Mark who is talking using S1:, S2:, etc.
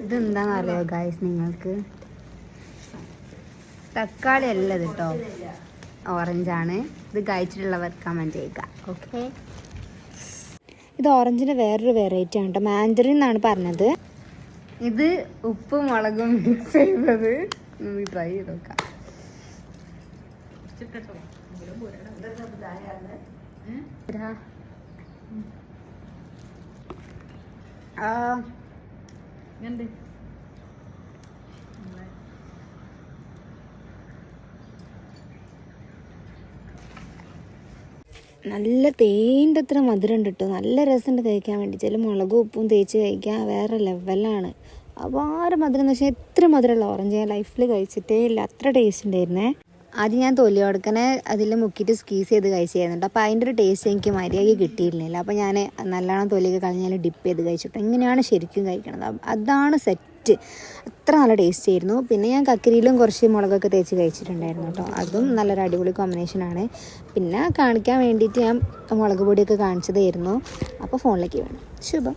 S1: ഇതെന്താണെന്നറിയോ guys നിങ്ങൾക്ക്? തക്കാളി അല്ല ഇത് കേട്ടോ, ഓറഞ്ചാണ്. ഇത് കഴിച്ചിട്ടുള്ളവർ കമൻറ്റ് ചെയ്യുക. ഓക്കെ,
S2: ഇത് ഓറഞ്ചിൻ്റെ വേറൊരു വെറൈറ്റി ആണ് കേട്ടോ, മാൻഡറിൻ എന്നാണ് പറഞ്ഞത്.
S1: ഇത് ഉപ്പും മുളകും മിക്സ് ചെയ്തത്. നമുക്ക് ട്രൈ ചെയ്ത് നോക്കാം.
S2: നല്ല തേൻ്റെ അത്ര മധുരം ഉണ്ട് കേട്ടോ, നല്ല രസമുണ്ട് കഴിക്കാൻ വേണ്ടി. ചില മുളകും ഉപ്പും തേച്ച് കഴിക്കാൻ വേറെ ലെവലാണ്. അപാരം മധുരം എന്ന് വെച്ചാൽ എത്ര മധുരമുള്ള ഓറഞ്ച് ഞാൻ ലൈഫിൽ കഴിച്ചിട്ടേ ഇല്ല, അത്ര ടേസ്റ്റ് ഉണ്ടായിരുന്നേ. ആദ്യം ഞാൻ തൊലി കൊടുക്കണേ അതിൽ മുക്കിയിട്ട് സ്ക്വീസ് ചെയ്ത് കഴിച്ചിരുന്നുണ്ട്. അപ്പോൾ അതിൻ്റെ ഒരു ടേസ്റ്റ് എനിക്ക് മര്യാദയ്ക്ക് കിട്ടിയിരുന്നില്ല. അപ്പോൾ ഞാൻ നല്ലോണം തൊലിയൊക്കെ കളഞ്ഞാൽ ഡിപ്പ് ചെയ്ത് കഴിച്ചിട്ട് എങ്ങനെയാണ് ശരിക്കും കഴിക്കണത്, അതാണ് സെറ്റ്. അത്ര നല്ല ടേസ്റ്റ് ആയിരുന്നു. പിന്നെ ഞാൻ കക്കരിയിലും കുറച്ച് മുളകൊക്കെ തേച്ച് കഴിച്ചിട്ടുണ്ടായിരുന്നു കേട്ടോ, അതും നല്ലൊരു അടിപൊളി കോമ്പിനേഷനാണ്. പിന്നെ കാണിക്കാൻ വേണ്ടിയിട്ട് ഞാൻ മുളക് പൊടിയൊക്കെ കാണിച്ചതായിരുന്നു. അപ്പോൾ ഫോണിലേക്ക് വേണം. ശുഭം.